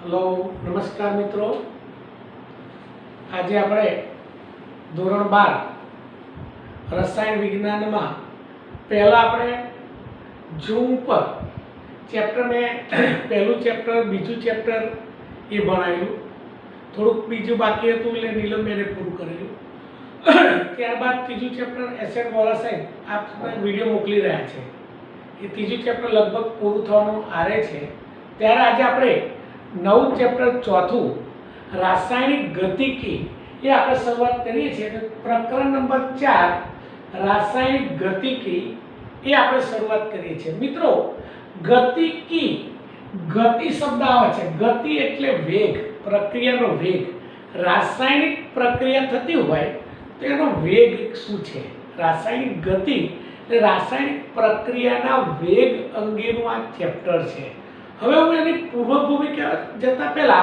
Hello नमस्कार मित्रों। आज आप धोरण 12 रसायण विज्ञान में पहला आपणे जूम पर चैप्टर में पहलू चैप्टर बीजू चैप्टर ये भणायेलू, थोड़ुंक बीजू बाकी हतुं એટલે નીલમબેને પૂરું કરેલું। ત્યારબાદ ત્રીજું ચેપ્ટર એસિડ મોલાસાઇડ આપણે વિડિયો મોકલી રહ્યા છે। એ ત્રીજું ચેપ્ટર લગભગ પૂરું થવાનું આરે છે। ત્યારે આજે આપણે नव चैप्टर चौथु रासायनिक गतिकी ये आप शुरुआत करिए छे। प्रकरण नंबर 4 रासायनिक गतिकी ये आप शुरुआत करिए छे। मित्रों गतिकी गति शब्द आवे छे, गति एटले वेग, प्रक्रियानो वेग। रासायनिक प्रक्रिया थती होय तो एनो वेग शुं छे? रासायनिक गति એટલે रासायनिक प्रक्रियाना वेग अंगेनुं आ चैप्टर छे। હવે હું એની પૂર્વભૂમિકા જતા પહેલા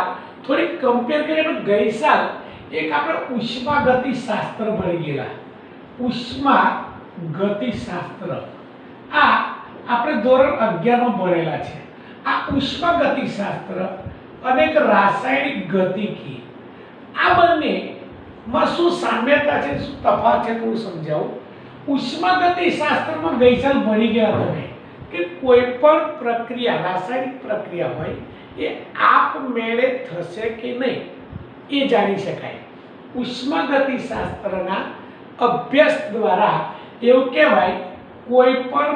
થોડી કમ્પેર કરીએ તો ગઈ સાલ એક આપણે ઉષ્માગતિશાસ્ત્ર ભણી ગયેલા। ઉષ્માગતિશાસ્ત્ર આ આપણે ધોરણ 11 માં ભણેલા છે। આ ઉષ્માગતિશાસ્ત્ર અને એક રાસાયણિક ગતિકી આ બંનેમાં શું સામ્યતા છે, શું તફાવત છે હું સમજાવું। ઉષ્માગતિશાસ્ત્રમાં ગઈ સાલ ભણી ગયા તમે कि कोईपण प्रक्रिया रासायनिक प्रक्रिया होय ये आपमेळे थशे कि नहीं ये जाणी शकाय। उष्मागतिशास्त्रना अभ्यास द्वारा एवुं कहेवाय कोईपण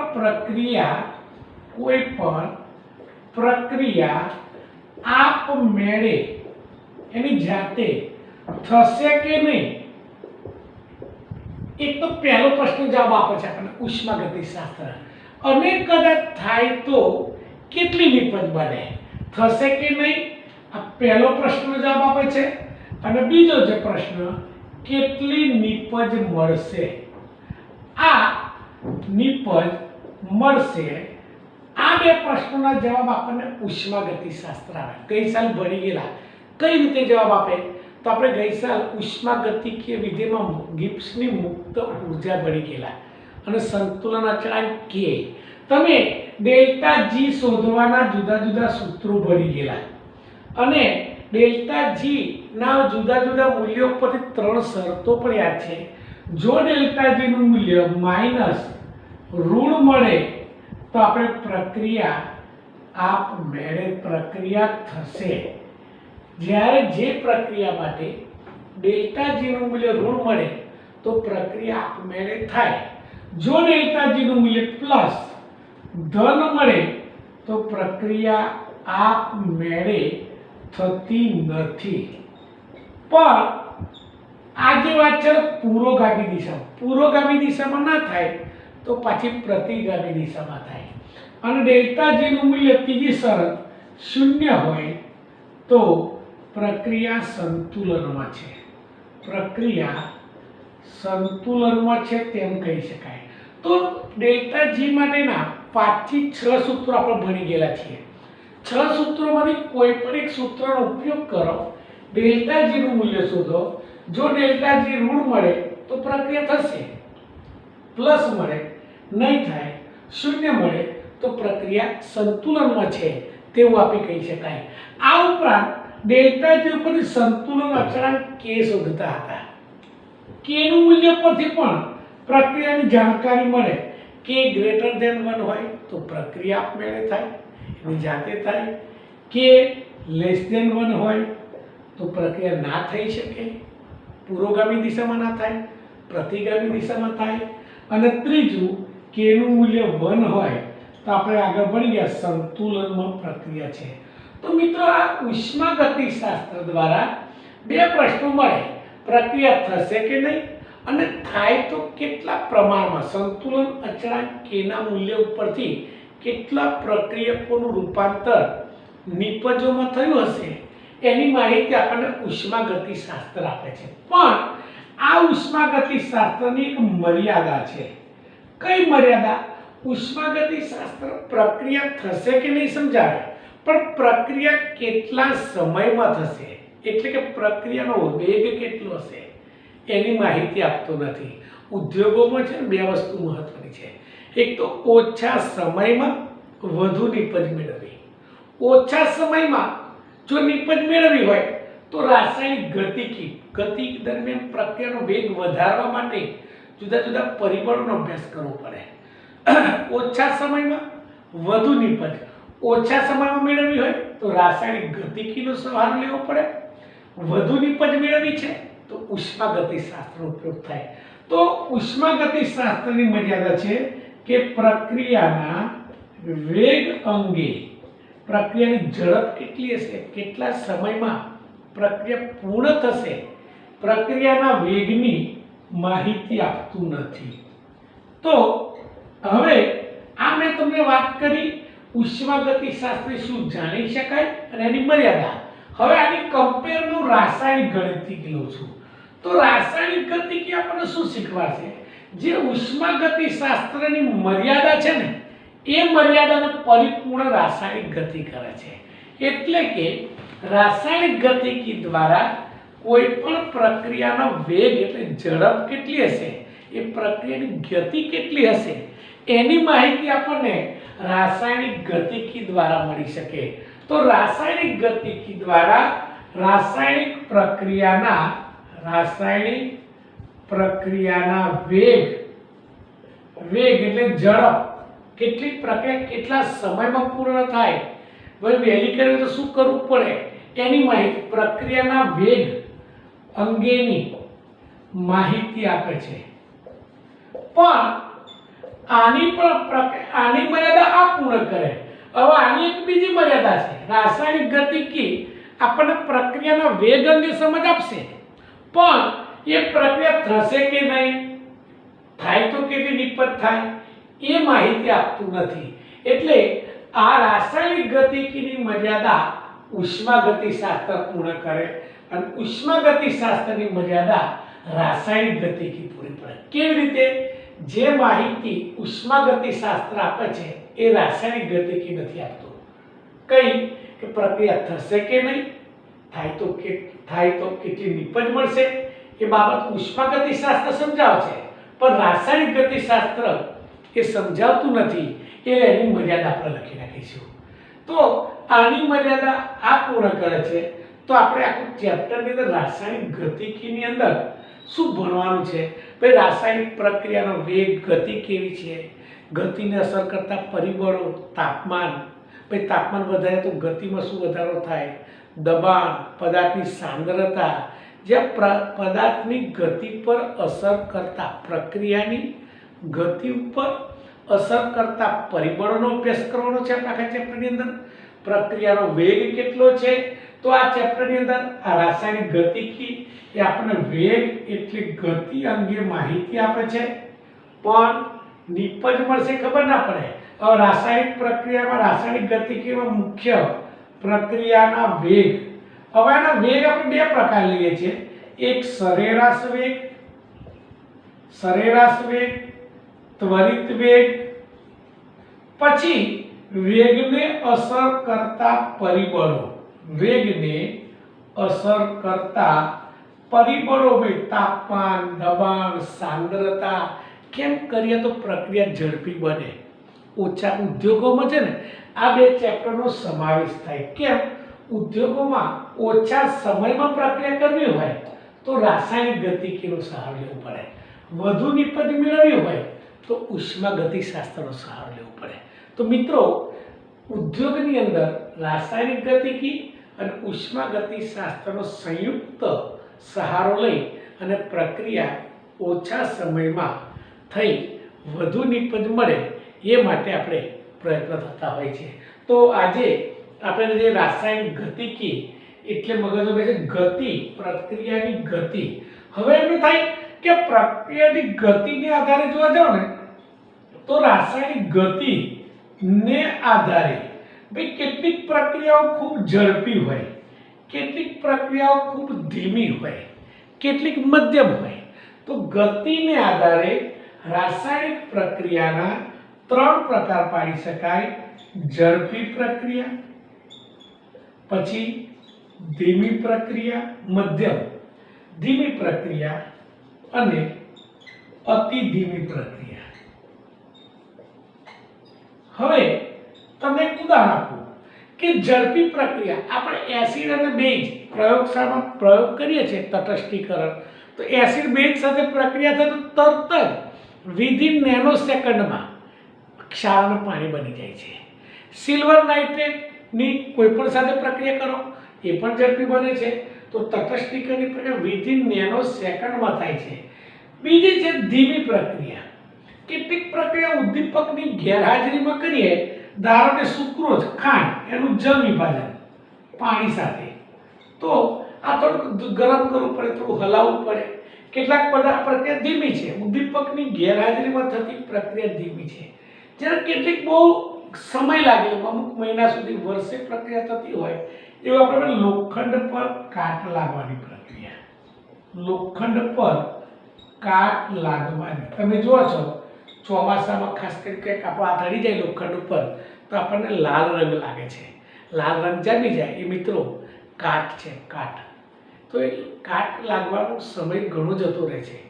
प्रक्रिया आपमेळे एनी जाते थशे कि नहीं। एक तो पहलो प्रश्न जवाब आपे छे आपणे उष्मागतिशास्त्र अनेक कदाच थाय तो केटली निपज बने थशे कि नहीं। आ पहलो प्रश्न जवाब आपे छे अने बीजो जे प्रश्न केटली निपज मळशे। आ निपज मळशे आ बे प्रश्नोना जवाब आपने उष्मागतिशास्त्र आवे। गई साल भणी गेला कई रीते जवाब आपे तो आपणे गई साल उष्मागतिकीय विधिमां गिब्सनी मुक्त ऊर्जा भणी गेला અને સંતુલન અચળાંક કે તમે ડેલ્ટા જી શોધવાના જુદા જુદા સૂત્રો ભણી ગયેલા અને ડેલ્ટા જી ના જુદા જુદા મૂલ્યો પરથી ત્રણ શરતો પણ યાદ છે। જો ડેલ્ટા જી નું મૂલ્ય માઈનસ ઋણ મળે તો આપણે પ્રક્રિયા આપમેળે પ્રક્રિયા થશે। જ્યારે જે પ્રક્રિયા માટે ડેલ્ટા જી નું મૂલ્ય ઋણ મળે તો પ્રક્રિયા આપમેળે થાય। जो डेल्टा जी નું મૂલ્ય પ્લસ ધન મળે તો પ્રક્રિયા આપમેળે થતી નથી। પણ આ જે વાત છે પુરોગામી દિશામાં ના થાય તો પાછી પ્રતિગામી દિશામાં થાય। અને ડેલ્ટા जी નું મૂલ્ય ત્રીજી શરત શૂન્ય હોય તો પ્રક્રિયા સંતુલનમાં છે। પ્રક્રિયા संतुलन में छे तेम कही शकाय। तो डेल्टा जी माटेना 5 થી 6 सूत्रों આપણે ભણી ગયેલા છીએ। 6 सूत्रोमांथी कोईपण एक सूत्रનો उपयोग करो, डेल्टा जी નું મૂલ્ય શોધો। જો डेल्टा जी ઋણ મળે તો પ્રક્રિયા થશે, પ્લસ મળે નહીં થાય, શૂન્ય મળે તો પ્રક્રિયા સંતુલનમાં છે તેવું આપણે કહી શકાય। આ ઉપરાંત डेल्टा जी ઉપરથી સંતુલન અચળાંક કે શોધતા હતા। के નું મૂલ્ય પરથી પણ પ્રક્રિયાની જાણકારી મળે। કે ગ્રેટર ધેન 1 હોય તો પ્રક્રિયા આપમેળે થાય, એની જાતે થાય। કે લેસ ધેન 1 હોય તો પ્રક્રિયા ના થઈ શકે, પુરોગામી દિશામાં ના થાય, પ્રતિગામી દિશામાં થાય। અને ત્રીજું કે નું મૂલ્ય 1 હોય તો આપણે આગળ ભણી ગયા સંતુલનમાં પ્રક્રિયા છે। તો મિત્રો આ ઉષ્માગતિશાસ્ત્ર દ્વારા બે પ્રશ્નો મળે, प्रक्रिया थशे के नहीं અને થાય તો કેટલા પ્રમાણમાં સંતુલન અચળાંક કેના મૂલ્ય ઉપરથી કેટલા પ્રક્રિયકોનું રૂપાંતર નિપજોમાં થયું હશે એની માહિતી આપણને ઉષ્માગતિશાસ્ત્ર આપે છે। પણ આ ઉષ્માગતિશાસ્ત્રની એક મર્યાદા છે। કઈ મર્યાદા? ઉષ્માગતિશાસ્ત્ર પ્રક્રિયા થશે કે નહીં સમજાવે, પણ પ્રક્રિયા કેટલા સમયમાં થશે એટલે કે પ્રક્રિયાનો વેગ કેટલો હશે એની માહિતી આપતો નથી। ઉદ્યોગોમાં છે બે વસ્તુ મહત્વની છે। એક તો ઓછા સમયમાં વધુ નિપજ મેળવવી। ઓછા સમયમાં જો નિપજ મેળવવી હોય તો રાસાયણિક ગતિકી ગતિ દરમિયાન પ્રક્રિયાનો વેગ વધારવા માટે જુદા જુદા પરિબળોનો અભ્યાસ કરવો પડે. ઓછા સમયમાં વધુ નિપજ ઓછા સમયમાં મેળવવી હોય તો રાસાયણિક ગતિકીનો સહારો લેવો પડે. વધુ નિપજ મેળવવી છે તો ઉષ્માગતિશાસ્ત્રનો ઉપયોગ થાય. તો ઉષ્માગતિશાસ્ત્રની મર્યાદા છે કે પ્રક્રિયાના વેગ અંગે પ્રક્રિયાની ઝડપ કેટલી હશે, કેટલા સમયમાં પ્રક્રિયા પૂર્ણ થશે, પ્રક્રિયાના વેગની માહિતી આપતું નથી. તો હવે આ મેં તમને વાત કરી ઉષ્માગતિશાસ્ત્ર શું જાણી શકાય અને એની મર્યાદા. હવે આની કમ્પેર હું રાસાયણિક ગતિકી લઉં છું. તો રાસાયણિક ગતિકી આપણને શું શીખવાડશે? જે ઉષ્માગતિશાસ્ત્રની મર્યાદા છે ને એ મર્યાદાને પરિપૂર્ણ રાસાયણિક ગતિ કરે છે. એટલે કે રાસાયણિક ગતિકી દ્વારા કોઈ પણ પ્રક્રિયાનો વેગ એટલે ઝડપ કેટલી હશે, એ પ્રક્રિયાની ગતિ કેટલી હશે એની માહિતી આપણને રાસાયણિક ગતિકી દ્વારા મળી શકે. તો રાસાયણિક ગતિકી દ્વારા રાસાયણિક પ્રક્રિયાના વેગ એટલે ઝડપ, કેટલી પ્રક્રિયા કેટલા સમયમાં પૂર્ણ થાય, વહેલી કરવી તો શું કરવું પડે એની માહિતી, પ્રક્રિયાના વેગ અંગેની માહિતી આપે છે. પણ આની મર્યાદા આ પૂર્ણ કરે. હવે આની એક બીજી મર્યાદા છે. રાસાયણિક ગતિકી આપણને પ્રક્રિયાના વેગ અંગે સમજ આપશે, પણ એ પ્રક્રિયા થશે કે નહીં, થાય તો કેટલી નિપજ થાય એ માહિતી આપતું નથી. એટલે આ રાસાયણિક ગતિકીની મર્યાદા ઉષ્માગતિશાસ્ત્ર પૂર્ણ કરે અને ઉષ્માગતિશાસ્ત્રની મર્યાદા રાસાયણિક ગતિકી પૂરી પડે. કેવી રીતે? જે માહિતી ઉષ્માગતિશાસ્ત્ર આપે છે એ રાસાયણિક ગતિકી નથી આપતું. કઈ કે પ્રક્રિયા થશે કે નહીં, થાય તો કેટલી નિપજ મળશે એ બાબત ઉષ્માગતિશાસ્ત્ર સમજાવે છે, પણ રાસાયણિક ગતિશાસ્ત્ર એ સમજાવતું નથી. એટલે એની મર્યાદા આપણે લખી નાખીશું. તો આની મર્યાદા આ પૂર્ણ કરે છે. તો આપણે આખું ચેપ્ટરની અંદર રાસાયણિક ગતિકીની અંદર શું ભણવાનું છે? ભાઈ રાસાયણિક પ્રક્રિયાનો વેગ, ગતિ કેવી છે, ગતિને અસર કરતા પરિબળો, તાપમાન, ભાઈ તાપમાન વધારે તો ગતિમાં શું વધારો થાય, દબાણ, પદાર્થની સાંદ્રતા, જે પદાર્થની ગતિ પર અસર કરતા પ્રક્રિયાની ગતિ ઉપર અસર કરતા પરિબળોનો અભ્યાસ કરવાનો છે આખા ચેપ્ટરની અંદર. પ્રક્રિયાનો વેગ કેટલો છે? તો આ ચેપ્ટરની અંદર આ રાસાયણિક ગતિકી એ આપણને વેગ એટલે ગતિ અંગે માહિતી આપે છે, પણ નિપજ મળશે ખબર ના પડે. હવે રાસાયણિક પ્રક્રિયામાં રાસાયણિક ગતિકીમાં મુખ્ય પ્રક્રિયાના વેગ. હવે આના વેગ આપણે બે પ્રકાર લઈએ છીએ. એક સરેરાશ વેગ, ત્વરિત વેગ, પછી વેગને અસર કરતા પરિબળો. વેગને અસર કરતા પરિબળો ભાઈ તાપમાન, દબાણ, સાંદ્રતા. કેમ કરીએ તો પ્રક્રિયા ઝડપી બને? ઓછા ઉદ્યોગોમાં છે ને આ બે ચેપ્ટરનો સમાવેશ થાય. કેમ? ઉદ્યોગોમાં ઓછા સમયમાં પ્રક્રિયા કરવી હોય તો રાસાયણિક ગતિકીનો સહારો લેવો પડે. વધુ નિપજ મેળવવી હોય તો ઉષ્માગતિશાસ્ત્રનો સહારો લેવો પડે. તો મિત્રો, ઉદ્યોગની અંદર રાસાયણિક ગતિકી અને ઉષ્માગતિશાસ્ત્રનો સંયુક્ત સહારો લઈ અને પ્રક્રિયા ઓછા સમયમાં થઈ વધુ નિપજ મળે એ માટે આપણે પ્રયત્ન થતા હોય છે. તો આજે આપણે જે રાસાયણિક ગતિકી એટલે મગજમાં છે ગતિ, પ્રક્રિયાની ગતિ. હવે એમ થાય કે પ્રક્રિયાની ગતિને આધારે જોવા જાવ ને તો રાસાયણિક ગતિને આધારે ભાઈ કેટલીક પ્રક્રિયાઓ ખૂબ ઝડપી હોય, કેટલીક પ્રક્રિયાઓ ખૂબ ધીમી હોય, કેટલીક મધ્યમ હોય. તો ગતિને આધારે રાસાયણિક પ્રક્રિયાના ત્રણ પ્રકાર પાડી શકાય. ઝડપી પ્રક્રિયા, પછી ધીમી પ્રક્રિયા, મધ્યમ ધીમી પ્રક્રિયા અને અતિ ધીમી પ્રક્રિયા. હવે તમને એક ઉદાહરણ આપું કે ઝડપી પ્રક્રિયા આપણે એસિડ અને બેઝ પ્રયોગશાળામાં પ્રયોગ કરીએ છીએ તટસ્થીકરણ, તો એસિડ બેઝ સાથે પ્રક્રિયા થાય તો તરત જ વિધિન નેનો સેકન્ડમાં ક્ષારનું પાણી બની જાય છે. સિલ્વર નાઇટ્રેટની કોઈ પણ સાથે પ્રક્રિયા કરો એ પણ ઝડપી બને છે. તો તટસ્થીકરણની પ્રક્રિયા વિધિન નેનો સેકન્ડમાં થાય છે. બીજી છે ધીમી પ્રક્રિયા. કેટલીક પ્રક્રિયા ઉદ્દીપકની ગેરહાજરીમાં કરીએ, ધારો કે સુક્રોઝ ખાંડ એનું જળ વિભાજન પાણી સાથે, તો આ થોડું ગરમ કરવું પડે, થોડું હલાવવું પડે. કેટલાક પદાર્થ પ્રક્રિયા ધીમી છે, ઉદ્દીપકની ગેરહાજરીમાં થતી પ્રક્રિયા ધીમી છે. જ્યારે કેટલીક બહુ સમય લાગે, અમુક મહિના સુધી વર્ષે પ્રક્રિયા થતી હોય, એવું આપણે લોખંડ પર કાટ લાગવાની પ્રક્રિયા. લોખંડ પર કાટ લાગવાની તમે જુઓ છો ચોમાસામાં ખાસ કરીને કંઈક આપણો હાથ અડી જાય લોખંડ ઉપર તો આપણને લાલ રંગ લાગે છે. લાલ રંગ જામી જાય એ મિત્રો કાટ છે, કાટ. તો એ કાટ લાગવાનો સમય ઘણો જતો રહે છે.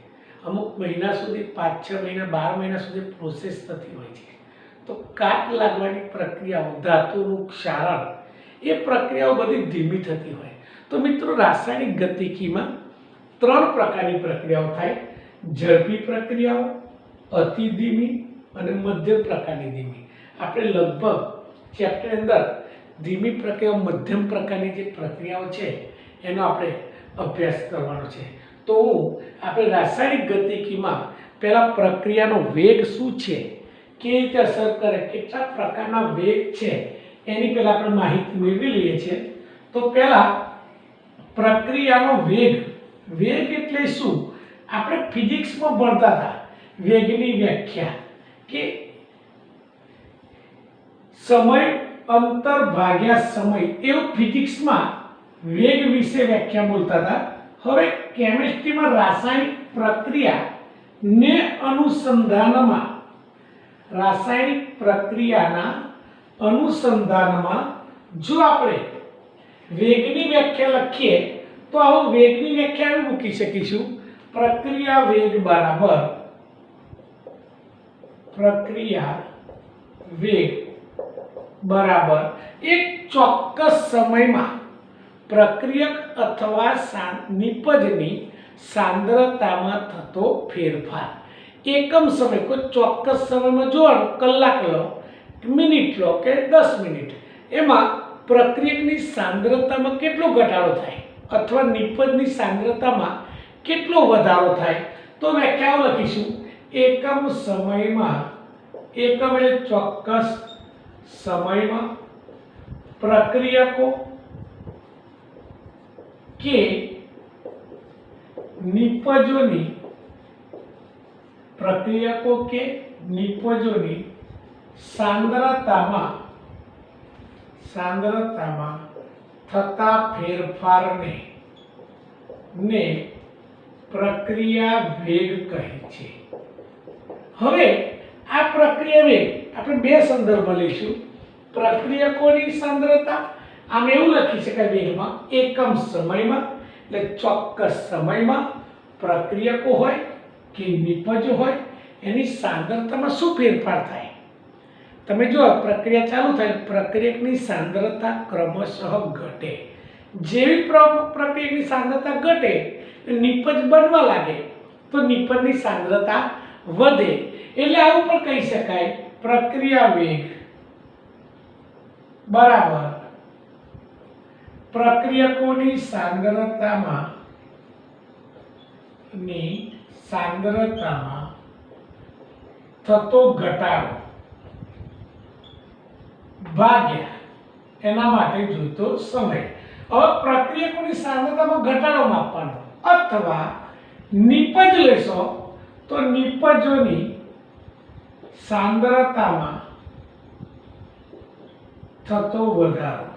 અમુક મહિના સુધી 5-6 મહિના 12 મહિના સુધી પ્રોસેસ થતી હોય છે. તો કાટ લાગવાની પ્રક્રિયાઓ, ધાતુનું ક્ષારણ, એ પ્રક્રિયાઓ બધી ધીમી થતી હોય. તો મિત્રો રાસાયણિક ગતિકીમાં 3 પ્રકારની પ્રક્રિયાઓ થાય: ઝડપી પ્રક્રિયાઓ, અતિ ધીમી અને મધ્યમ પ્રકારની ધીમી. આપણે લગભગ ચેપ્ટર અંદર ધીમી પ્રક્રિયા, મધ્યમ પ્રકારની જે પ્રક્રિયાઓ છે એનો આપણે અભ્યાસ કરવાનો છે. તો આપણે રાસાયણિક ગતિકીમાં પહેલા પ્રક્રિયાનો વેગ શું છે, કેવી રીતે અસર કરે, કેટલા પ્રકારના વેગ છે એની પહેલા આપણે માહિતી મેળવી લઈએ છીએ. તો પહેલા પ્રક્રિયાનો વેગ. વેગ એટલે શું? આપણે ફિઝિક્સમાં ભણતા હતા વેગની વ્યાખ્યા કે સમય અંતર ભાગ્યા સમય, એવું ફિઝિક્સમાં વેગ વિશે વ્યાખ્યા બોલતા હતા. હવે કેમિસ્ટ્રીમાં રાસાયણિક પ્રક્રિયા ને અનુસંધાનમાં, રાસાયણિક પ્રક્રિયાના અનુસંધાનમાં જો આપણે વેગની વ્યાખ્યા લખીએ તો આવો વેગની વ્યાખ્યા એવી મૂકી શકીશું: પ્રક્રિયા વેગ બરાબર પ્રક્રિયા વેગ બરાબર એક ચોક્કસ સમયમાં પ્રક્રિયક અથવા નિપજની સાંદ્રતામાં થતો ફેરફાર. એકમ સમય, કોઈ ચોક્કસ સમયમાં જોવાનું, કલાક લો, મિનિટ લો કે 10 મિનિટ, એમાં પ્રક્રિયકની સાંદ્રતામાં કેટલો ઘટાડો થાય અથવા નિપજની સાંદ્રતામાં કેટલો વધારો થાય. તો વ્યાખ્યાઓ લખીશું: એકમ સમયમાં, એકમ એટલે ચોક્કસ સમયમાં પ્રક્રિયકો કે નિપજોની, પ્રક્રિયકો કે નિપજોની સાંદ્રતામાં થતા ફેરફારને પ્રક્રિયા વેગ કહે છે. હવે આ પ્રક્રિયા વેગ આપણે બે સંદર્ભમાં લઈશું: પ્રક્રિયકોની સાંદ્રતા, આમ એવું લખી શકાય વેગમાં, એકમ સમયમાં એટલે ચોક્કસ સમયમાં પ્રક્રિયકો હોય કે નિપજો હોય એની સાંદ્રતામાં શું ફેરફાર થાય. તમે જો પ્રક્રિયા ચાલુ થાય, પ્રક્રિયકની સાંદ્રતા ક્રમશઃ ઘટે. જેવી પ્રક્રિયકની સાંદ્રતા ઘટે, નિપજ બનવા લાગે તો નિપજની સાંદ્રતા વધે. એટલે આવું પણ કહી શકાય: પ્રક્રિયા વેગ બરાબર પ્રક્રિયકોની સાંદ્રતામાં થતો ઘટાડો ભાગ્યા એના માટે જોઈતો સમય. હવે પ્રક્રિયકોની સાંદ્રતામાં ઘટાડો માપવાનો, અથવા નિપજ લેશો તો નિપજોની સાંદ્રતામાં થતો વધારો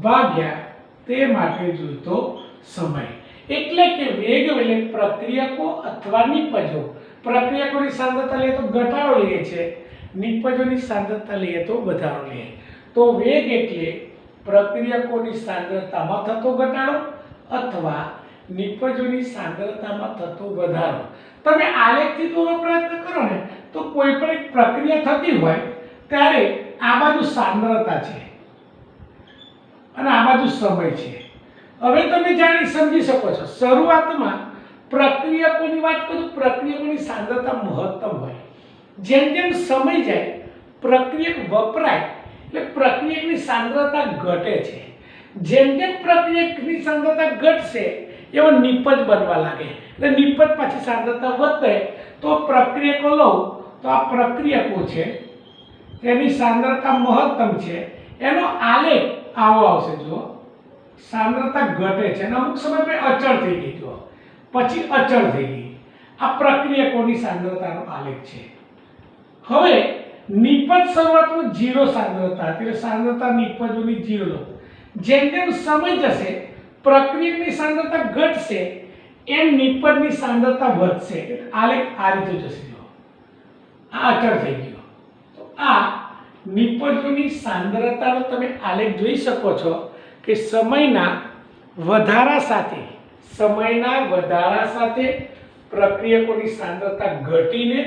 ભાગ્યા તે માટે જોઈતો સમય. એટલે કે વેગ એટલે પ્રક્રિયકો અથવા નિપજો. પ્રક્રિયકોની સાંદ્રતા લઈએ તો ઘટાડો લઈએ છે, નિપજોની સાંદ્રતા લઈએ તો વધારો લઈએ. તો વેગ એટલે પ્રક્રિયકોની સાંદ્રતામાં થતો ઘટાડો અથવા નિપજોની સાંદ્રતામાં થતો વધારો. તમે આલેખથી દોરવાનો પ્રયત્ન કરો ને તો કોઈ પણ એક પ્રક્રિયા થતી હોય ત્યારે આ બાજુ સાંદ્રતા છે અને આ બાજુ સમય છે। હવે તમે જાણી સમજી શકો છો, શરૂઆતમાં પ્રક્રિયકોની વાત કરું, પ્રક્રિયકોની સાંદ્રતા મહત્તમ હોય। જેમ જેમ સમય જાય પ્રક્રિયક વપરાય એટલે પ્રક્રિયકની સાંદ્રતા ઘટે છે। જેમ જેમ પ્રક્રિયકની સાંદ્રતા ઘટશે એવો નિપજ બનવા લાગે, એટલે નિપજ પાછી સાંદ્રતા વધે તો પ્રક્રિયકો લો તો આ પ્રક્રિયકો છે તેની સાંદ્રતા મહત્તમ છે, એનો આલેખ આવો આવશે। જો સાંદ્રતા ઘટે છે અને અમુક સમય પછી અચળ થઈ ગઈ, જો પછી અચળ થઈ ગઈ, આ પ્રક્રિયકોની સાંદ્રતાનો આલેખ છે। હવે નિપજ શરૂઆતમાં 0 સાંદ્રતા હતી, એટલે સાંદ્રતા નિપજોની 0 લો। જેમ જેમ સમય જશે પ્રક્રિયકની સાંદ્રતા ઘટશે એમ નિપજની સાંદ્રતા વધશે, આલેખ આ રીતે જશે। જો આ અચળ થઈ ગયો તો આ નિપજોની સાંદ્રતાનો તમે આલેખ જોઈ શકો છો કે સમયના વધારા સાથે પ્રક્રિયકોની સાંદ્રતા ઘટીને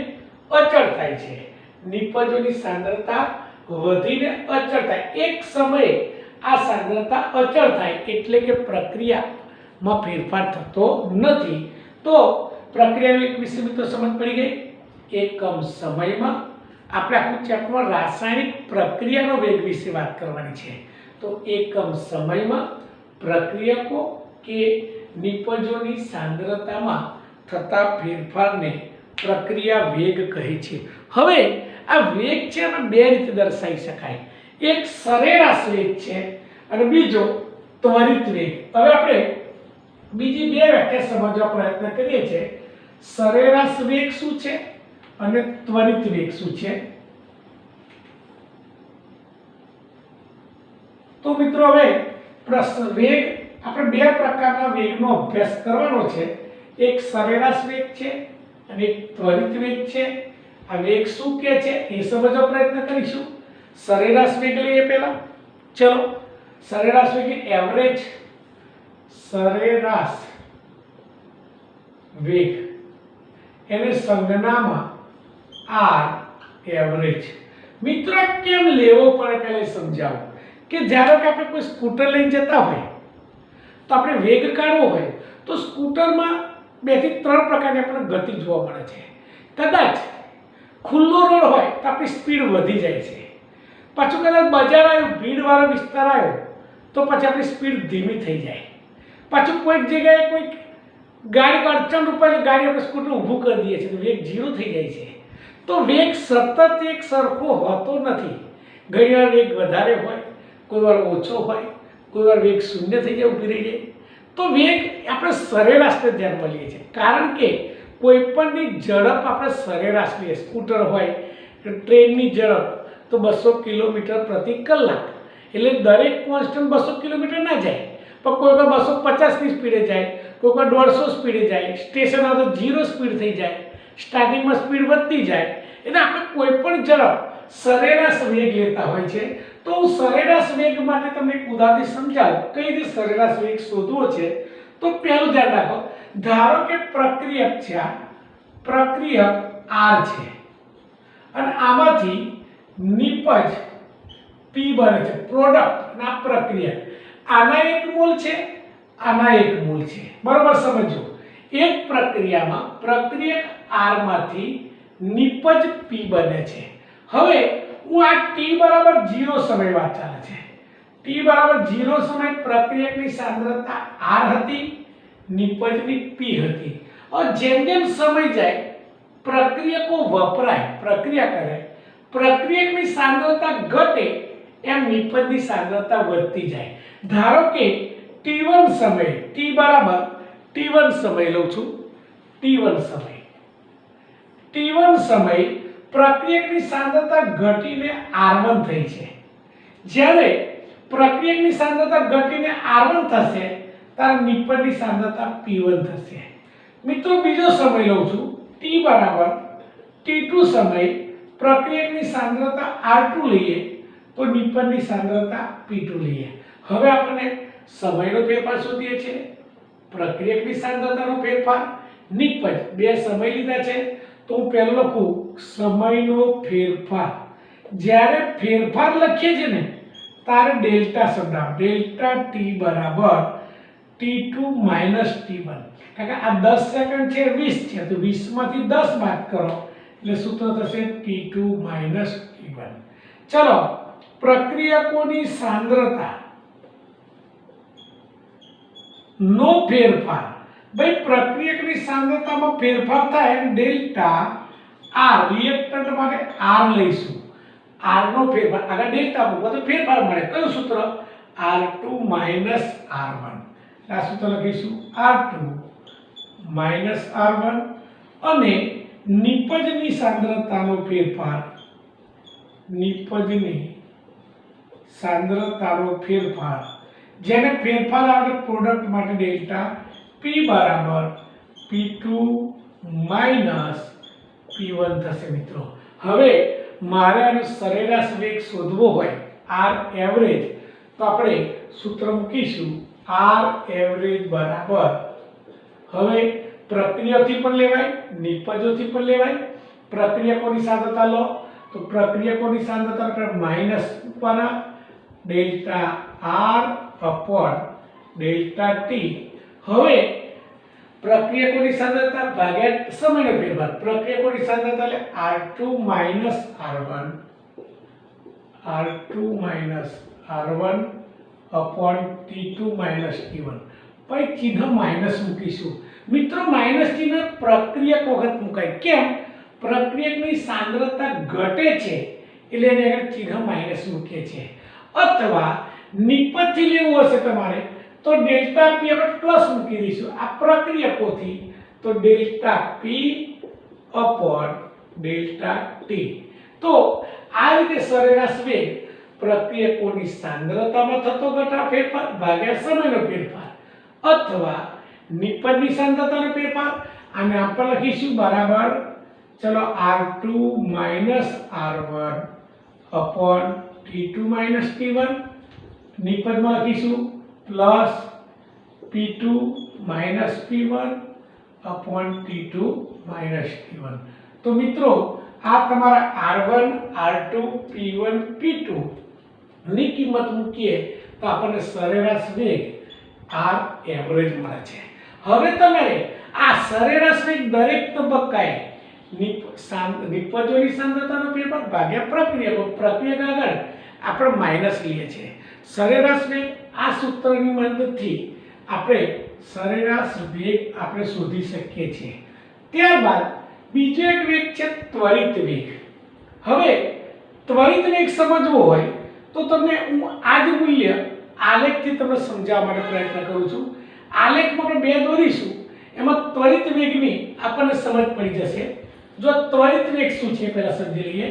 અચળ થાય છે, નિપજોની સાંદ્રતા વધીને અચળ થાય। એક સમયે આ સાંદ્રતા અચળ થાય એટલે કે પ્રક્રિયામાં ફેરફાર થતો નથી। તો પ્રક્રિયાનો એક વિષય મિત્રો સમજ પડી ગઈ। એકમ સમયમાં આપણે આખું ચેપ્ટરમાં રાસાયણિક પ્રક્રિયાનો વેગ વિશે વાત કરવાની છે। તો એકમ સમયમાં પ્રક્રિયકો કે નિપજોની સાંદ્રતામાં થતા ફેરફારને પ્રક્રિયા વેગ કહે છે। હવે આ વેગ છે એમાં બે રીતે દર્શાવી શકાય, એક સરેરાશ વેગ છે અને બીજો ત્વરિત વેગ। હવે આપણે બીજી બે વ્યાખ્યા સમજવા પ્રયત્ન કરીએ છીએ, સરેરાશ વેગ શું છે અને ત્વરિત વેગ શું છે। તો મિત્રો હવે પ્રશ્ન વેગ, આપણે બે પ્રકારના વેગનો અભ્યાસ કરવાનો છે, એક સરેરાશ વેગ છે અને એક ત્વરિત વેગ છે। આ વેગ શું કહે છે એ સમજવા પ્રયત્ન કરીશું। સરેરાશ વેગ લઈએ પહેલા, ચલો સરેરાશ વેગ એવરેજ સરેરાશ વેગ, એને સંજ્ઞામાં આર એવરેજ। મિત્રો કેમ લેવો પડે પહેલા સમજાવો કે જ્યારે કે આપણે કોઈ સ્કૂટર લઈને જતા હોય તો આપણે વેગ કાઢવો હોય તો સ્કૂટરમાં 2 થી 3 પ્રકારની આપણને ગતિ જોવા મળે છે। કદાચ ખુલ્લો રોડ હોય તો આપણી સ્પીડ વધી જાય છે, પાછું કદાચ બજાર આવ્યું, ભીડવાળો વિસ્તાર આવ્યો તો પછી આપણી સ્પીડ ધીમી થઈ જાય, પાછું કોઈક જગ્યાએ કોઈક ગાડી અડચણ રૂપે ગાડી આપણે સ્કૂટર ઊભું કરી દઈએ છીએ તો વેગ 0 થઈ જાય છે। તો વેગ સતત એક સરખો હોતો નથી, ઘણીવાર વેગ વધારે હોય, કોઈ વાર ઓછો હોય, કોઈ વાર વેગ શૂન્ય થઈ જાય, ઊભી રહી જાય। તો વેગ આપણે સરેરાશને ધ્યાનમાં લઈએ છીએ, કારણ કે કોઈ પણની ઝડપ આપણે સરેરાશ લઈએ, સ્કૂટર હોય, ટ્રેનની ઝડપ તો 200 કિલોમીટર પ્રતિ કલાક, એટલે દરેક કોન્સ્ટન્ટ 200 કિલોમીટર ના જાય, પણ કોઈ વાર 250ની સ્પીડે જાય, કોઈ વાર 150 સ્પીડે જાય, સ્ટેશન આવે તો 0 સ્પીડ થઈ જાય, સ્ટાર્ટિંગમાં સ્પીડ વધતી જાય, એટલે આપણે કોઈ પણ ઝડપ સરેરાશ વેગ લેતા હોય છે। તો હું સરેરાશ વેગ માટે તમને એક ઉદાહરણ સમજાવું કઈ રીતે સરેરાશ વેગ શોધવો છે। તો પહેલું ધ્યાન રાખો, ધારો કે પ્રક્રિયક છે, આ પ્રક્રિયક R છે અને આમાંથી નિપજ P બને છે, પ્રોડક્ટ ના પ્રક્રિયક, આના 1 મોલ છે, આના 1 મોલ છે, બરોબર સમજો। એક પ્રક્રિયામાં પ્રક્રિયક R માંથી નિપજ P બને છે। હવે હું આ t બરાબર 0 સમય વાત ચાલે છે, t બરાબર 0 સમય પ્રક્રિયકની સાંદ્રતા R હતી, નિપજની P હતી। હવે જેમ જેમ સમય જાય પ્રક્રિયકો વપરાય, પ્રક્રિયા કરે, પ્રક્રિયકની સાંદ્રતા ઘટે એમ નિપજની સાંદ્રતા વધતી જાય। ધારો કે t1 સમય, t બરાબર t1 સમય લઉં છું, t1 સમય પ્રક્રિયકની સાંદ્રતા ઘટીને R1 થઈ છે। જ્યારે પ્રક્રિયકની સાંદ્રતા ઘટીને R1 થશે ત્યારે નિપજની સાંદ્રતા P1 થશે। મિત્રો બીજો સમય લઉં છું, t બરાબર t2 સમય પ્રક્રિયકની સાંદ્રતા R2 લઈએ તો નિપજની સાંદ્રતા P2 લઈએ। હવે આપણે સમયનો ફેરફાર શોધીએ છીએ, પ્રક્રિયકની સાંદ્રતાનો ફેરફાર, નિપજ, બે સમય લીધા છે તો હું પહેલો લખું સમયનો ફેરફાર જ્યારે ફેરફાર લખીએ છીએ ને તારે ડેલ્ટા શબ્દ આવે ડેલ્ટા ટી બરાબર T2 માઈનસ T1 કારણ કે આ 10 સેકન્ડ છે 20 છે તો 20 માંથી 10 બાદ કરો એટલે સૂત્ર થશે T2 માઈનસ T1 ચલો પ્રક્રિયકોની સાંદ્રતા નો ફેરફાર ભાઈ પ્રક્રિયકની સાંદ્રતામાં ફેરફાર થાય ડેલ્ટા R રિએક્ટન્ટ માટે R લઈશું R નો ફેરફાર આગળ ડેલ્ટા મૂકવા તો ફેરફાર મળે કયું સૂત્ર R2 માઈનસ R1 આ સૂત્ર લખીશું R2 માઈનસ R1 અને નિપજની સાંદ્રતાનો ફેરફાર નિપજની સાંદ્રતાનો ફેરફાર જેને ફેરફાર આવે પ્રોડક્ટ માટે ડેલ્ટા P બરાબર P2 માઈનસ P1 થશે મિત્રો હવે મારે આનો સરેરાશ વેગ શોધવો હોય R એવરેજ તો આપણે સૂત્ર મૂકીશું R એવરેજ બરાબર હવે પ્રક્રિયકથી પણ લેવાય નિપજોથી પણ લેવાય પ્રક્રિયકોની સાંદ્રતા લો તો પ્રક્રિયકોની સાંદ્રતા આપણે માઈનસ ઉપરના delta R upon delta T હવે પ્રક્રિયકોની સાંદ્રતા ભાગ્યા સમયનો ફેરફાર પ્રક્રિયકોની સાંદ્રતા એટલે R2 minus R1 upon T2 minus T1 પછી ચિહ્ન માઈનસ મૂકીશું મિત્રો માઈનસ ચિહ્ન પ્રક્રિયક વખત મુકાય કેમ પ્રક્રિયકની સાંદ્રતા ઘટે છે એટલે એને આગળ ચિહ્ન માઈનસ મૂકીએ છીએ અથવા નિપજથી લેવું હશે તમારે તો ડેલ્ટા P આપણે પ્લસ મૂકી દઈશું આ પ્રક્રિયકોથી તો delta P upon delta T તો આ રીતે સરેરાશ વેગ પ્રક્રિયકોની સાંદ્રતામાં થતો ઘટાડો ફેરફાર ભાગ્યા સમયનો ફેરફાર અથવા નિપજની સાંદ્રતાનો ફેરફાર અને આપણે લખીશું બરાબર ચલો R2 minus R1 upon T2 minus T1 નિપજમાં લખીશું plus P2 minus P1 upon T2 minus T1 તો મિત્રો આ તમારા R1 R2 P1 P2 ની કિંમત મૂકીએ તો આપણને સરેરાશ વેગ R એવરેજ મળે છે હવે તમારે આ સરેરાશ વેગ દરેક તબક્કાએ નિપજોની સાંદ્રતાનો ફેરફાર ભાગ્યા પ્રક્રિયક આગળ આપણે માઈનસ લઈએ છીએ સરેરાશ વેગ આ સૂત્રની મદદથી આપણે સરેરાશ વેગ આપણે શોધી શકીએ છીએ ત્યારબાદ બીજો એક વેગ છે ત્વરિત વેગ હવે ત્વરિત વેગ સમજવો હોય તો તમને હું આ જ મૂલ્ય આલેખથી તમને સમજાવવા માટે પ્રયત્ન કરું છું આલેખમાં આપણે બે દોરીશું એમાં ત્વરિત વેગની આપણને સમજ પડી જશે જો ત્વરિત વેગ શું છે પહેલા સમજી લઈએ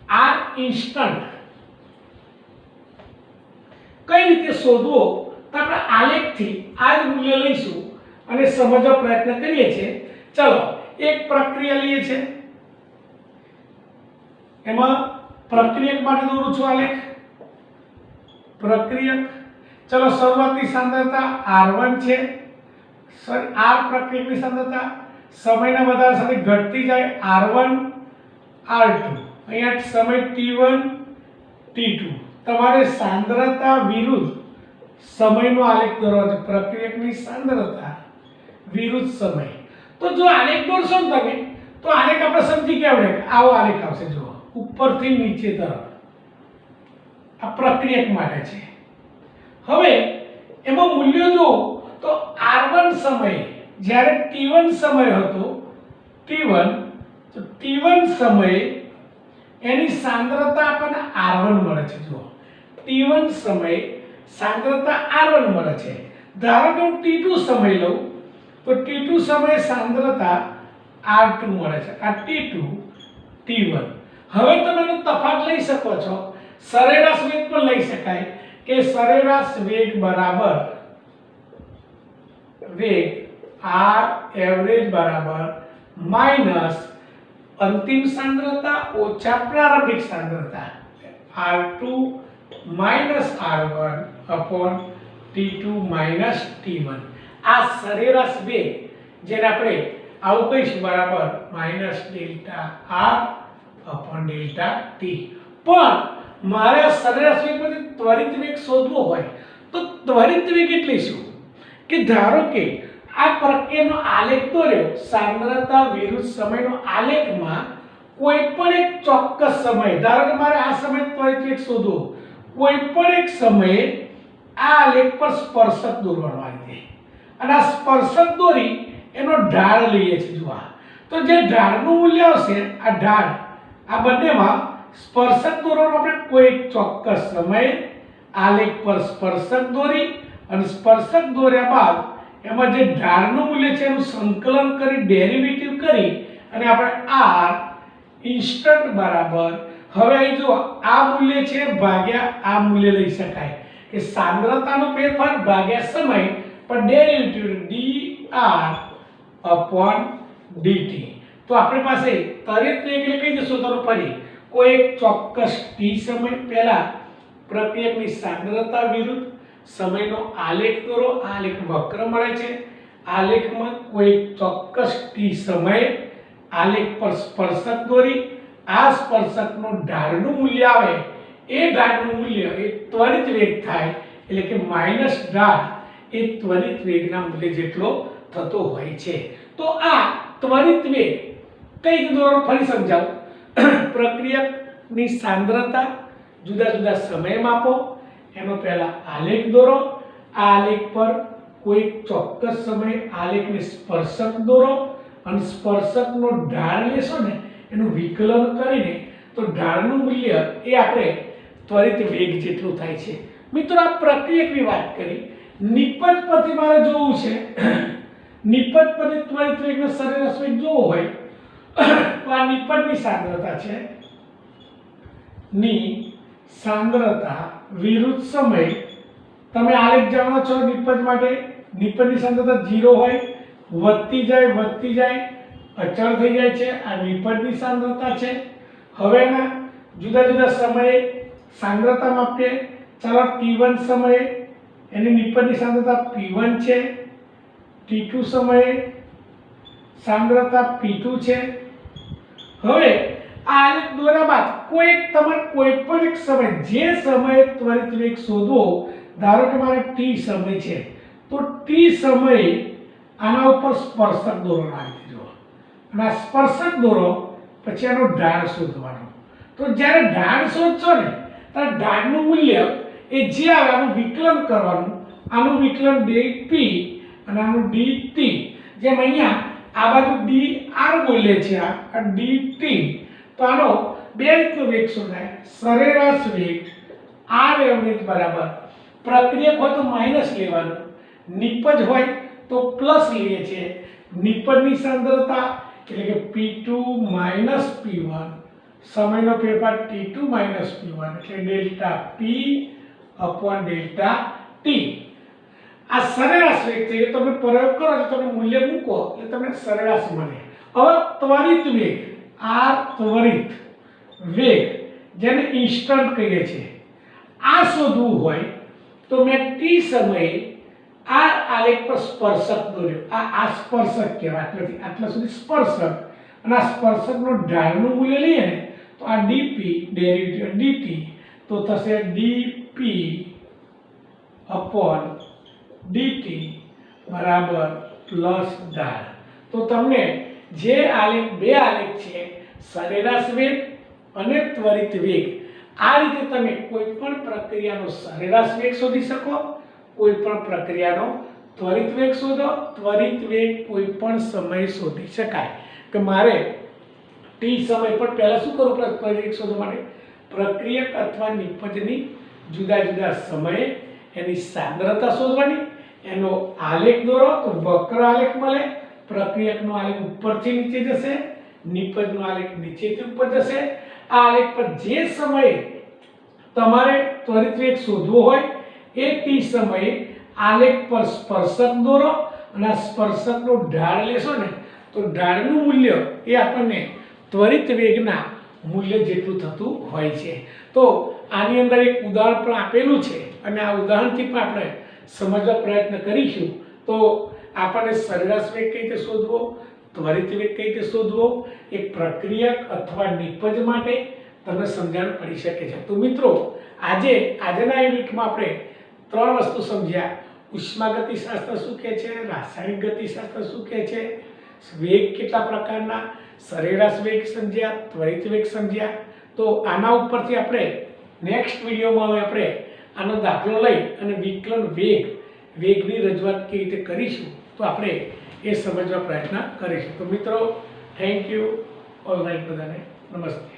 R ઇન્સ્ટન્ટ કઈ રીતે શોધવો તો આપણે આલેખથી આ જ મૂલ્ય લઈશું અને સમજવા પ્રયત્ન કરીએ છીએ ચલો એક પ્રક્રિયા લઈએ છે એમાં પ્રક્રિયક માટે દોરું છું આલેખ પ્રક્રિયક ચલો શરૂઆતની સાંદ્રતા R1 છે R પ્રક્રિયકની સાંદ્રતા સમયના વધારા સાથે ઘટતી જાય R1 R2 અહીંયા સમય T1 T2 તમારે સાંદ્રતા વિરુદ્ધ સમયનો આલેખ દોરવાનો છે પ્રક્રિયકની સાંદ્રતા વિરુદ્ધ સમય તો જો આલેખ દોરશો ને તમે તો આલેખ આપણે સમજી ગયા આવડે આવો આલેખ આવશે જો ઉપરથી નીચે તરફ આ પ્રક્રિયક માટે છે હવે એમાં મૂલ્યો જો તો R1 સમય જ્યારે T1 સમય હતો T1 તો T1 સમયે એની સાંદ્રતા આપણને R1 મળે છે જો T1 સમયે સાંદ્રતા R1 મળે છે ધારો કે હું T2 સમય લઉં તો T2 સમયે સાંદ્રતા R2 મળે છે આ T2 T1 હવે તમે એનો તફાવત લઈ શકો છો સરેરાશ વેગ પણ લઈ શકાય કે સરેરાશ વેગ બરાબર વેગ R એવરેજ બરાબર માઈનસ અંતિમ સાંદ્રતા ઓછા પ્રારંભિક સાંદ્રતા R2 minus R1 upon T2 minus T1 આ સરેરાશ વેગ જેને આપણે આવું કહીશું બરાબર minus delta R upon delta T. પણ મારે સરેરાશ વેગમાંથી ત્વરિત વેગ શોધવો હોય તો ત્વરિત વેગ એટલે શું કે ધારો કે આ પ્રક્રિયાનો આલેખ દોર્યો, સાંદ્રતા વિરુદ્ધ સમયનો આલેખમાં કોઈ પણ એક ચોક્કસ સમય, ધારો કે મારે આ સમય ત્વરિત વેગ શોધવો, કોઈ પણ એક સમયે આ આલેખ પર સ્પર્શક દોરવાનો આવે અને આ સ્પર્શક દોરી એનો ઢાળ લઈએ છીએ। જો તો જે ઢાળનું મૂલ્ય આવશે, આ ઢાળ, આ બંનેમાં સ્પર્શક દોરવાનો આપણે કોઈ એક ચોક્કસ સમયે આલેખ પર સ્પર્શક દોરી અને સ્પર્શક દોર્યા બાદ એમાં જે ઢાળનું મૂલ્ય છે એનું સંકલન કરી ડેરિવેટિવ કરી અને આપણે r ઇન્સ્ટન્ટ બરાબર, હવે અહીં જો આ મૂલ્ય છે ભાગ્યા આ મૂલ્ય લઈ શકાય કે સાંદ્રતાનો ફેરફાર ભાગ્યા સમય પર ડેરિવેટિવ dr upon dt। તો આપણી પાસે ત્વરિત વેગ એટલે કઈ જશો તો ફરી કોઈ એક ચોક્કસ t સમય પહેલા પ્રક્રિયકની સાંદ્રતા વિરુદ્ધ સમયનો આલેખ દોરો, આલેખ વક્ર મળે છે, આલેખમાં કોઈ ચોક્કસ t સમયે આલેખ પર સ્પર્શક દોરી, આ સ્પર્શકનો ઢાળનું મૂલ્ય આવે, એ ઢાળનું મૂલ્ય એ ત્વરિત વેગ થાય એટલે કે માઈનસ ઢાળ એ ત્વરિત વેગના મૂલ્ય જેટલો થતો હોય છે। તો આ ત્વરિત વેગ કઈ રીતે દોરવાનો ફરી સમજાવું। પ્રક્રિયકની સાંદ્રતા જુદા જુદા સમયે માપો, એનો પહેલા આલેખ દોરો, આ આલેખ પર કોઈ ચોક્કસ સમયે આલેખને સ્પર્શક દોરો અને સ્પર્શકનો ઢાળ લેશો ને એનું વિકલન કરીને તો ઢાળનું મૂલ્ય એ આપણે ત્વરિત વેગ જેટલું થાય છે। મિત્રો આ પ્રક્રિયકની વાત કરી, નિપજ પરથી મારે જોવું છે, નિપજ પરથી ત્વરિત વેગનો સરેરાશ વેગ જોવો હોય તો આ નિપજની સાંદ્રતા છે, ની સાંદ્રતા વિરુદ્ધ સમય, તમે આલેખ જાણો છો નિપજ માટે, નિપજની સાંદ્રતા 0 હોય, વધતી જાય અચળ થઈ જાય છે, આ નિપજની સાંદ્રતા છે। હવે એના જુદા જુદા સમયે સાંદ્રતા માપીએ, ચાલો t1 સમયે એની નિપજની સાંદ્રતા p1 છે, t2 સમયે સાંદ્રતા p2 છે। હવે આ આલેખ દોર્યા બાદ કોઈ પણ એક સમય, જે સમયે ત્વરિત વેગ શોધવો, ધારો કે મારે t સમય છે તો t સમયે આના ઉપર સ્પર્શક દોરવાનો આવી દીધો અને આ સ્પર્શક દોરો પછી આનો ઢાળ શોધવાનો। તો જ્યારે ઢાળ શોધશો ને ત્યારે ઢાળનું મૂલ્ય એ જે આવે આનું વિકલન કરવાનું, આનું વિકલન dp અને આનું dt, જેમ અહીંયા આ બાજુ dr બોલે છે, આ dt, તો આનો બે રીતનો વેગ શોધાય, સરેરાશ વેગ r એવરેજ બરાબર, પ્રક્રિયક હોય તો માઈનસ લેવાનું, નિપજ હોય તો પ્લસ લઈએ છીએ, નિપજની સાંદ્રતા એટલે કે p2 p1, સમયનો ફેરફાર t2 p1 એટલે delta p upon delta t। આ સરેરાશ વેગ છે, તમે પ્રયોગ કરો એટલે તમે મૂલ્ય મૂકો એટલે તમને સરેરાશ મળે। હવે ત્વરિત વેગ, r ત્વરિત વેગ જેને ઇન્સ્ટન્ટ કહીએ છીએ, આ શોધવું હોય તો મેં t સમયે આ આલેખ પર સ્પર્શક દોર્યો, આ સ્પર્શક કહેવાય, આટલા સુધી સ્પર્શક, અને આ સ્પર્શકનો ઢાળનું મૂલ્ય લઈએ ને તો આ dp ડેરિવેટિવ dt તો થશે dp upon dt બરાબર પ્લસ ઢાળ। તો તમને જે આલેખ, બે આલેખ છે, સરેરાશ વેગ અને ત્વરિત વેગ, આ રીતે તમે કોઈ પણ પ્રક્રિયાનો સરેરાશ વેગ શોધી શકો, કોઈ પણ પ્રક્રિયાનો ત્વરિત વેગ શોધો। ત્વરિત વેગ કોઈ પણ સમય શોધી શકાય કે મારે t સમય પર પહેલા શું કરવું પડે ત્વરિત વેગ શોધવા માટે, પ્રક્રિયક અથવા નિપજની જુદા જુદા સમયે એની સાંદ્રતા શોધવાની, એનો આલેખ દોરો તો વક્ર આલેખ મળે, પ્રક્રિયકનો આલેખ ઉપરથી નીચે જશે, નિપજનો આલેખ નીચેથી ઉપર જશે। આ આલેખ પર જે સમયે તમારે ત્વરિત વેગ શોધવો હોય એ t સમયે આલેખ પર સ્પર્શક દોરો અને આ સ્પર્શકનો ઢાળ લેશો ને તો ઢાળનું મૂલ્ય એ આપણને ત્વરિત વેગના મૂલ્ય જેટલું થતું હોય છે। તો આની અંદર એક ઉદાહરણ પણ આપેલું છે અને આ ઉદાહરણથી પણ આપણે સમજવા પ્રયત્ન કરીશું તો આપણને સરેરાશ વેગ કઈ રીતે શોધવો, ત્વરિત વેગ કઈ રીતે શોધવો, એક પ્રક્રિયક અથવા નિપજ માટે તમને સમજણ પડી શકે છે. તો મિત્રો આજના યુનિટમાં આપણે 3 વસ્તુ સમજ્યા. ઉષ્માગતિશાસ્ત્ર શું કહે છે, રાસાયણિક ગતિશાસ્ત્ર શું કહે છે, વેગ કેટલા પ્રકારના, સરેરાશ વેગ સમજ્યા, ત્વરિત વેગ સમજ્યા. તો આના ઉપરથી આપણે નેક્સ્ટ વિડીયોમાં હવે આપણે આનો દાખલો લઈ અને વિકલન વેગની રજૂઆત કેવી રીતે કરીશું તો આપણે એ સમજવા પ્રયત્ન કરીશું. તો મિત્રો થેન્ક યુ. ઓલ રાઈટ, બધાને નમસ્તે.